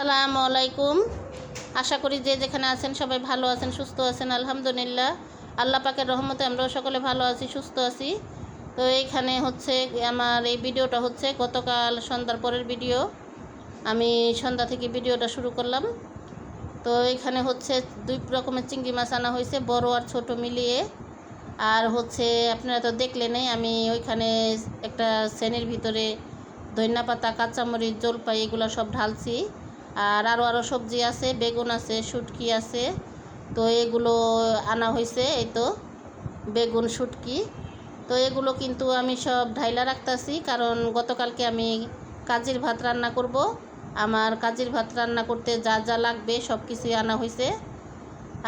আসসালামু আলাইকুম। আশা করি যে যেখানে আছেন সবাই ভালো আছেন, সুস্থ আছেন। আলহামদুলিল্লাহ, আল্লাহ পাকের রহমতে আমরাও সকলে ভালো আছি, সুস্থ আছি। তো এইখানে হচ্ছে আমার এই ভিডিওটা হচ্ছে গতকাল সন্ধ্যার পরের ভিডিও। আমি সন্ধ্যা থেকে ভিডিওটা শুরু করলাম। তো এইখানে হচ্ছে দুই রকমের চিংড়ি মাছ আনা হয়েছে, বড় আর ছোট মিলিয়ে। আর হচ্ছে আপনারা তো দেখলেনই, আমি ওইখানে একটা শ্রেণীর ভিতরে ধনিয়া পাতা, কাঁচামরিচ, জলপাই এগুলো সব ঢালছি। আর আরও সবজি আছে, বেগুন আছে, শুটকি আছে। তো এগুলো আনা হয়েছে, এই তো বেগুন, শুটকি। তো এগুলো কিন্তু আমি সব ঢাইলা রাখতেছি, কারণ গতকালকে আমি কাজির ভাত রান্না করব। আমার কাজির ভাত রান্না করতে যা যা লাগবে সব কিছুই আনা হয়েছে।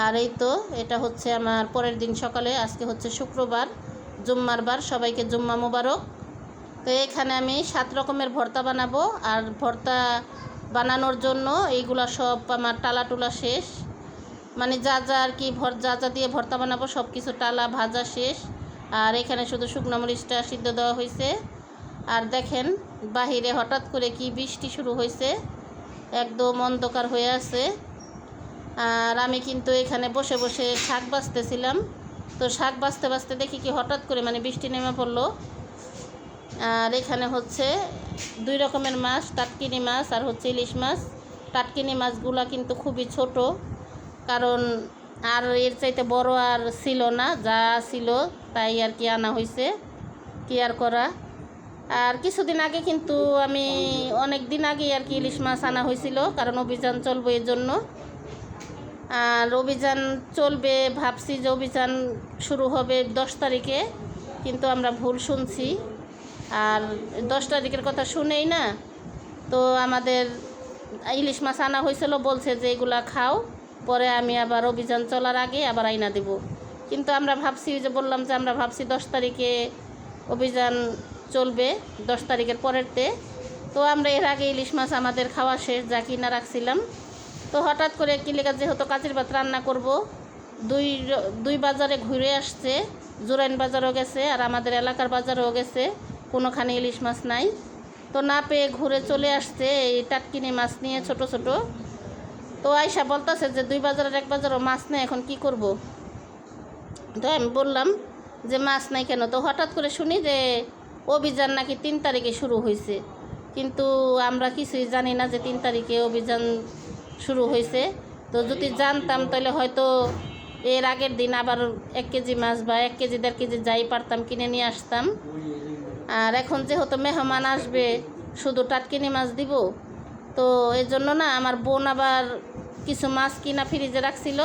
আর এই তো এটা হচ্ছে আমার পরের দিন সকালে। আজকে হচ্ছে শুক্রবার, জুম্মার বার। সবাইকে জুম্মা মোবারক। তো এখানে আমি 7 রকমের ভর্তা বানাবো। আর ভর্তা বানানোর জন্য এইগুলা সব আমার টালা টুলা শেষ, মানে যা যা আর কি যা যা দিয়ে ভর্তা বানাবো সব কিছু টালা ভাজা শেষ। আর এখানে শুধু শুকনো মরিচটা সিদ্ধ দেওয়া হয়েছে। আর দেখেন বাহিরে হঠাৎ করে কি বৃষ্টি শুরু হয়েছে, একদম অন্ধকার হয়ে আছে। আর আমি কিন্তু এখানে বসে বসে শাক বাছতেছিলাম। তো শাক বাছতে বাছতে দেখি কি হঠাৎ করে মানে বৃষ্টি নেমে পড়লো। আর এখানে হচ্ছে 2 রকমের মাছ, টাটকিনি মাছ আর হচ্ছে ইলিশ মাছ। টাটকিনি মাছগুলা কিন্তু খুবই ছোট, কারণ আর এর চাইতে বড় আর ছিল না, যা ছিল তাই আর কি আনা হয়েছে, কি আর করা। আর কিছুদিন আগে কিন্তু আমি অনেক দিন আগে আর কি ইলিশ মাছ আনা হয়েছিল, কারণ অভিযান চলবে এর জন্য। আর অভিযান চলবে, ভাবছি যে অভিযান শুরু হবে 10 তারিখে, কিন্তু আমরা ভুল শুনছি। আর 10 তারিখের কথা শুনেই না, তো আমাদের ইলিশ মাছ আনা হয়েছিল, বলছে যে এগুলা খাও, পরে আমি আবার অভিযান চলার আগে আবার আইনা দেব। কিন্তু আমরা ভাবছি, যে বললাম যে আমরা ভাবছি 10 তারিখে অভিযান চলবে, 10 তারিখের পরেরতে। তো আমরা এর আগে ইলিশ মাছ আমাদের খাওয়া শেষ, যা কিনা রাখছিলাম। তো হঠাৎ করে কি লেগে যেহেতু কাজির ভাত রান্না করব, দুই বাজারে ঘুরে আসছে। জুরাইন বাজারও গেছে আর আমাদের এলাকার বাজারও গেছে, কোনোখানে ইলিশ মাছ নাই। তো না পেয়ে ঘুরে চলে আসছে এই টাটকিনি মাছ নিয়ে, ছোট ছোট। তো আয়সা বলতেছে যে 2 বাজারের 1 বাজারও মাছ নেই, এখন কি করব। তো আমি বললাম যে মাছ নাই কেন। তো হঠাৎ করে শুনি যে অভিযান নাকি 3 তারিখে শুরু হয়েছে, কিন্তু আমরা কিছুই জানি না যে 3 তারিখে অভিযান শুরু হয়েছে। তো যদি জানতাম তাহলে হয়তো এর আগের দিন আবার 1 কেজি মাছ বা 1 কেজি 1.5 কেজি যাই পারতাম কিনে নিয়ে আসতাম। আর এখন যেহেতু মেহমান আসবে, শুধু টাটকিনি মাছ দিব, তো এই জন্য না আমার বোন আবার কিছু মাছ কিনা ফ্রিজে রাখছিল।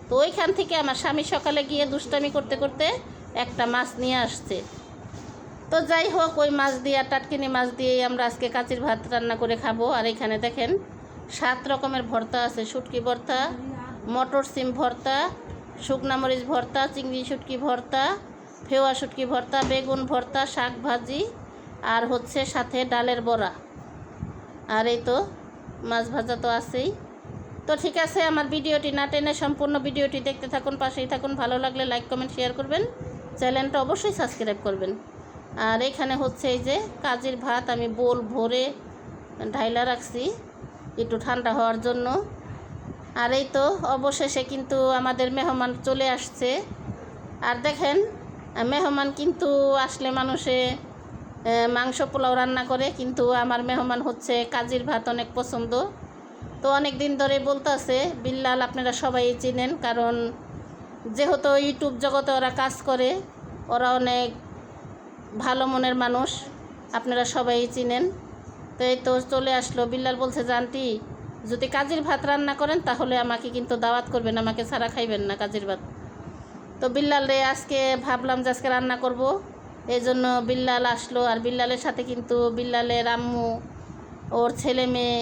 তো ওইখান থেকে আমার স্বামী সকালে গিয়ে দুষ্টামি করতে করতে একটা মাছ নিয়ে আসছে। তো যাই হোক, ওই মাছ দিয়ে টাটকিনি মাছ দিয়েই আমরা আজকে কাচির ভাত রান্না করে খাবো। আর এখানে দেখেন 7 রকমের ভর্তা আছে, শুটকি ভর্তা, মটর সিম ভর্তা, শুকনা মরিচ ভর্তা, চিংড়ি শুটকি ভর্তা, ফেওয়া শুটকি ভর্তা, বেগুন ভর্তা, শাক ভাজি, আর হচ্ছে সাথে ডালের বড়া। আর এই তো মাছ ভাজা তো আছেই। তো ঠিক আছে, আমার ভিডিওটি না টেনে সম্পূর্ণ ভিডিওটি দেখতে থাকুন, পাশেই থাকুন। ভালো লাগলে লাইক কমেন্ট শেয়ার করবেন, চ্যানেলটা অবশ্যই সাবস্ক্রাইব করবেন। আর এখানে হচ্ছে এই যে কাজির ভাত আমি বোল ভরে ঢাইলা রাখছি একটু ঠান্ডা হওয়ার জন্য। আর এই তো অবশেষে কিন্তু আমাদের মেহমান চলে আসছে। আর দেখেন, মেহমান কিন্তু আসলে মানুষে মাংস পোলাও রান্না করে, কিন্তু আমার মেহমান হচ্ছে কাজির ভাত অনেক পছন্দ। তো অনেক দিন ধরে বলতেছে, বিল্লাল আপনারা সবাই চিনেন, কারণ যেহেতু ইউটিউব জগতে ওরা কাজ করে, ওরা অনেক ভালো মনের মানুষ, আপনারা সবাই চিনেন। তো এই তো চলে আসলো। বিল্লাল বলছে যে আন্টি, যদি কাজির ভাত রান্না করেন তাহলে আমাকে কিন্তু দাওয়াত করবেন, আমাকে ছাড়া খাইবেন না কাজির ভাত। তো বিল্লাল রে আজকে ভাবলাম যে আজকে রান্না করব, এই জন্য বিল্লাল আসলো। আর বিল্লালের সাথে কিন্তু বিল্লালের আম্মু, ওর ছেলে মেয়ে,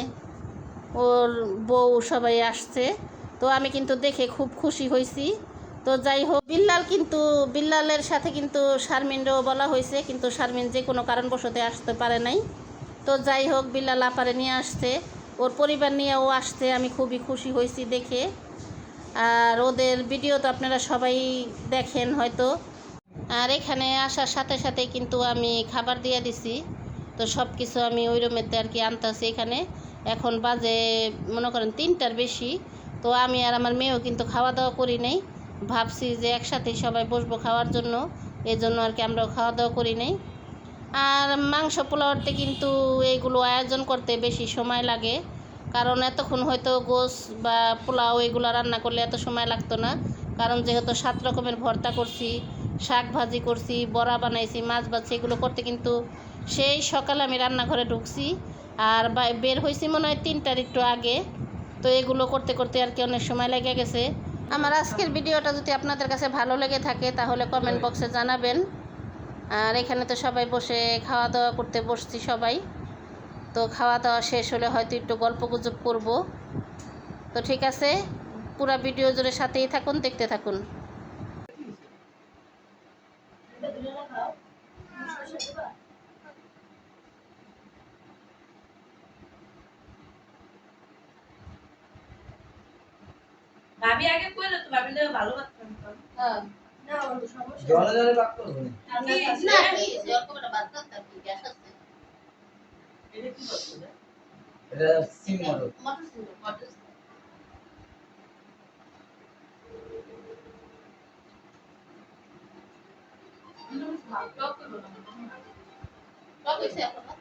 ওর বউ সবাই আসছে। তো আমি কিন্তু দেখে খুব খুশি হয়েছি। তো যাই হোক, বিল্লালের সাথে কিন্তু শারমিনও বলা হয়েছে, কিন্তু শারমিন যে কোনো কারণবশত আসতে পারে নাই। তো যাই হোক, বিল্লাল আপারে নিয়ে আসছে, ওর পরিবার নিয়েও আসছে, আমি খুবই খুশি হয়েছি দেখে। আর ওদের ভিডিও তো আপনারা সবাই দেখেন হয়তো। আর এখানে আসার সাথে সাথে কিন্তু আমি খাবার দিয়ে দিছি। তো সব কিছু আমি ওই রুমেতে আর কি আনতেছি এখানে। এখন বাজে মনে করেন 3টার বেশি। তো আমি আর আমার মেয়েও কিন্তু খাওয়া দাওয়া করি নাই, ভাবছি যে একসাথেই সবাই বসবো খাওয়ার জন্য, এই জন্য আর কি আমরাও খাওয়া দাওয়া করি নাই। আর মাংস পোলাওতে কিন্তু এইগুলো আয়োজন করতে বেশি সময় লাগে, কারণ এতক্ষণ হয়তো গোশ বা পোলাও এগুলো রান্না করলে এত সময় লাগতো না, কারণ যেহেতু 7 রকমের ভর্তা করছি, শাক ভাজি করছি, বড়া বানাইছি, মাছ ভাজি, এগুলো করতে কিন্তু সেই সকালে আমি রান্নাঘরে ঢুকছি আর বের হয়েছি মনে হয় 3টার একটু আগে। তো এগুলো করতে করতে আর কি অনেক সময় লেগে গেছে। আমার আজকের ভিডিওটা যদি আপনাদের কাছে ভালো লেগে থাকে তাহলে কমেন্ট বক্সে জানাবেন। আর এখানে তো সবাই বসে খাওয়া দাওয়া করতে বসছি সবাই। তো খাওয়া দাওয়া শেষ হলে হয়তো একটু গল্প গুজব করবো। তো ঠিক আছে, পুরো ভিডিও জুড়ে সাথেই থাকুন, দেখতে থাকুন। ভাবি আগে কইলো তো ভাবি লেগে ভালো করতাম। হ্যাঁ না ওর সমস্যা জলে জলে পাক করব না। না কি জলকোটা বাদ দাও, কি গ্যাস আছে? এটা কি করছে? এটা সিম মডেল। মটর সিং মটর টক করো না। টক হইছে এখন না?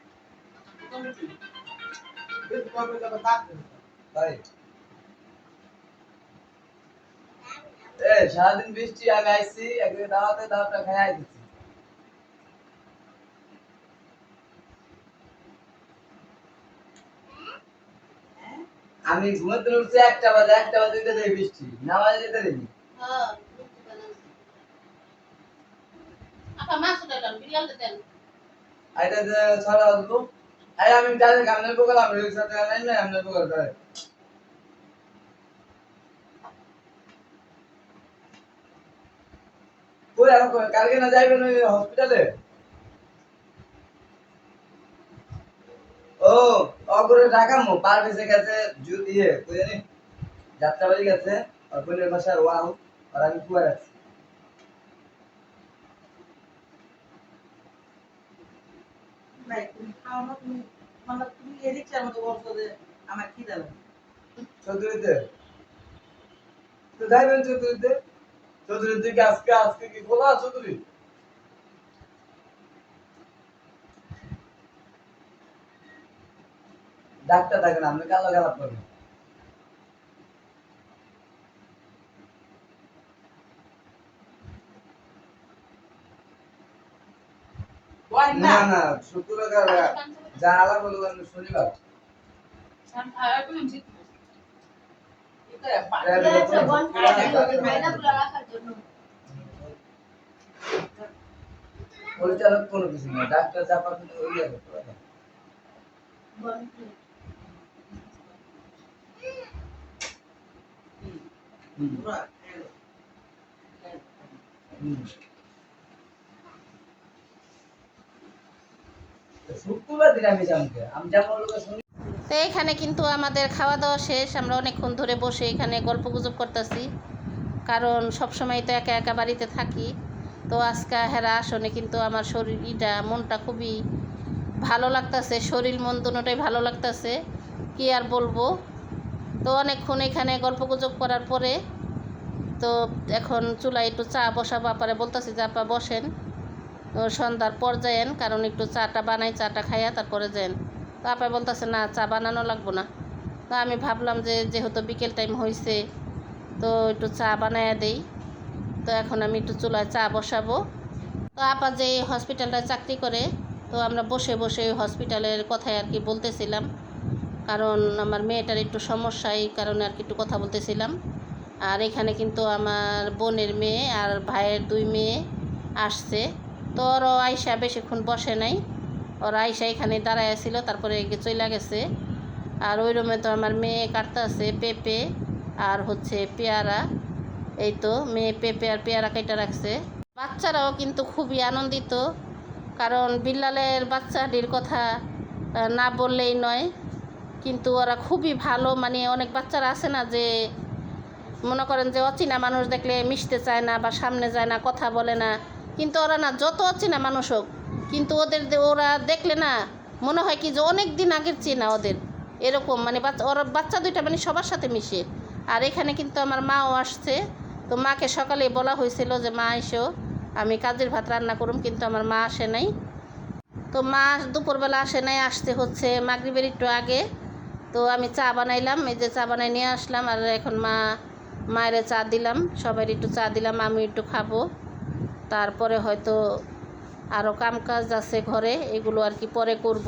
তাই সারাদিন বৃষ্টি, আমি আইছি একদিন দাওয়াতটা খাই আইছি। আমি ঘুমাতে উঠছি 1টা বাজে যেতে বৃষ্টি নামাজ যেতে দেয়নি। হ্যাঁ আপা মাছ উঠাইলাম, বিড়াল দেন। আইটা যে ছড়া আসবো, আই আমি জানি গামনের পোকা আমি রিক্সাতে নাই না গামনের পোকা ধরে। কই আর কালকে না যাইবেন ওই হসপিটালে? ও অগরে ঢাকামো পার বেঁচে গেছে ইয়ে কই জানি যাত্রাবাড়ি গেছে আর বোনের বাসার ওয়াও আর আমি কুয়া আছি। ভাই তুমি খাও না, তুমি মানে তুমি এদিকটার মতো বলছো যে আমার খিদা লাগে। চৌধুরীতে তো যাইবেন চৌধুরীতে কি আজকে কি খোলা চৌধুরী? ডাক্তার থাকেন আপনি কালো গালাপ করবেন। ওই না না না শুক্রবার যা আলা বলবেন শনিবার। আর কোন জিত এটা পরিচালক কোনো কিছু না, ডাক্তার যা পাবেন ওই যাবে। পুরা শুক্রবার দিন আমি যেমন শুনি। তো এখানে কিন্তু আমাদের খাওয়া দাওয়া শেষ, আমরা অনেকক্ষণ ধরে বসে এখানে গল্প গুজব করতেছি, কারণ সবসময় তো একা একা বাড়িতে থাকি। তো আজকে হেরা আসনে কিন্তু আমার শরীরটা মনটা খুবই ভালো লাগতেছে, শরীর মন দুটোটাই ভালো লাগতেছে, কি আর বলবো। তো অনেকক্ষণ এখানে গল্প গুজব করার পরে তো এখন চুলায় একটু চা বসাবো, আপারে বলতেছি যে আপা বসেন, সন্ধ্যার পর যায়েন, কারণ একটু চাটা বানাই, চাটা খাইয়া তারপরে যান। তো আপা বলতেছে না চা বানানো লাগবো না। তো আমি ভাবলাম যে যেহেতু বিকেল টাইম হয়েছে তো একটু চা বানাইয়া দেই। তো এখন আমি একটু চুলায় চা বসাবো। তো আপা যে হসপিটালটায় চাকরি করে, তো আমরা বসে বসে হসপিটালের কথাই আর কি বলতেছিলাম, কারণ আমার মেয়েটার একটু সমস্যা, এই কারণে আর কি একটু কথা বলতেছিলাম। আর এখানে কিন্তু আমার বোনের মেয়ে আর ভাইয়ের 2 মেয়ে আসছে। তো ওরও আয়সা বেশিক্ষণ বসে নাই, ওরা আয়সা এখানে দাঁড়ায় ছিল, তারপরে চলে গেছে। আর ওই রুমে তো আমার মেয়ে কাটতে আছে পেঁপে আর হচ্ছে পেয়ারা, এই তো মেয়ে পেঁপে আর পেয়ারা কেটে রাখছে। বাচ্চারাও কিন্তু খুবই আনন্দিত, কারণ বিল্লালের বাচ্চাটির কথা না বললেই নয়, কিন্তু ওরা খুবই ভালো। মানে অনেক বাচ্চারা আছে না যে মনে করেন যে অচেনা মানুষ দেখলে মিশতে চায় না বা সামনে যায় না, কথা বলে না, কিন্তু ওরা না যত অচেনা মানুষ হোক, কিন্তু ওরা দেখলে না মনে হয় কি যে অনেক দিন আগের চেনা ওদের। এরকম মানে ওরা বাচ্চা দুইটা মানে সবার সাথে মিশে। আর এখানে কিন্তু আমার মাও আসছে, তো মাকে সকালে বলা হয়েছিল যে মা এসো, আমি কাজের ভাত রান্না করুম, কিন্তু আমার মা আসে নাই। তো মা দুপুরবেলা আসে নাই, আসতে হচ্ছে মাগরিবের একটু আগে। তো আমি চা বানাইলাম, এই যে চা বানাই নিয়ে আসলাম, আর এখন মায়ের চা দিলাম, সবাই একটু চা দিলাম, আমি একটু খাবো। তারপরে হয়তো আরও কাম কাজ আছে ঘরে, এগুলো আর কি পরে করব,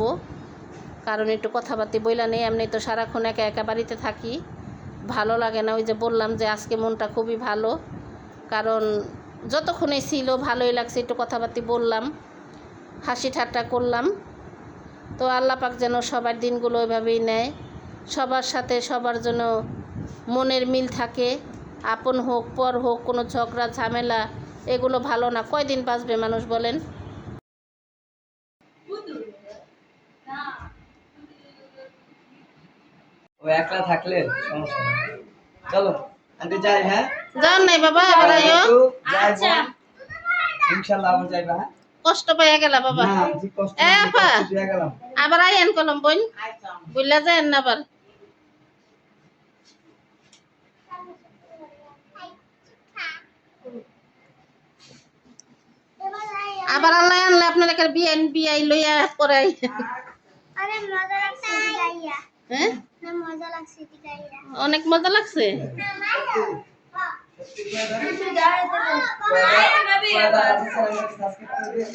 কারণ একটু কথাবার্তি বইলা নেই, এমনি তো সারাক্ষণ একা একা বাড়িতে থাকি, ভালো লাগে না। ওই যে বললাম যে আজকে মনটা খুবই ভালো, কারণ যতক্ষণে ছিল ভালোই লাগছে, একটু কথাবার্তি বললাম, হাসি ঠাট্টা করলাম। তো আল্লাহ পাক যেন সবার দিনগুলো ওইভাবেই নেয়, সবার সাথে সবার জন্য মনের মিল থাকে, আপন হোক পর হোক, কোনো ঝগড়া ঝামেলা এগুলো ভালো না। কয়দিন বাঁচবে মানুষ বলেন? ও একলা থাকলে সমস্যা নেই। চলো আন্টি যাই, হ্যাঁ যাও নাই বাবা, আবার আইও। একটু যাই, ইনশাআল্লাহ আবার যাইবা, হ্যাঁ। কষ্ট পাইয়া গেলা বাবা। না জি, কষ্ট এ না, আপা, কষ্ট দিয়া গেলাম। আবার আইয়েন কলম বোন, আচ্ছা বুঝলা যায়েন না আবার। আবার আল্লাহ আনলে আপনার একটা বিআই লইয়া পড়াই। अरे मजा লাগছে গাইয়া হ্যাঁ, না মজা লাগছে গাইয়া অনেক মজা লাগছে। সত্যি করে দাও। কয়টা আছে সাবস্ক্রাইব করে দিও।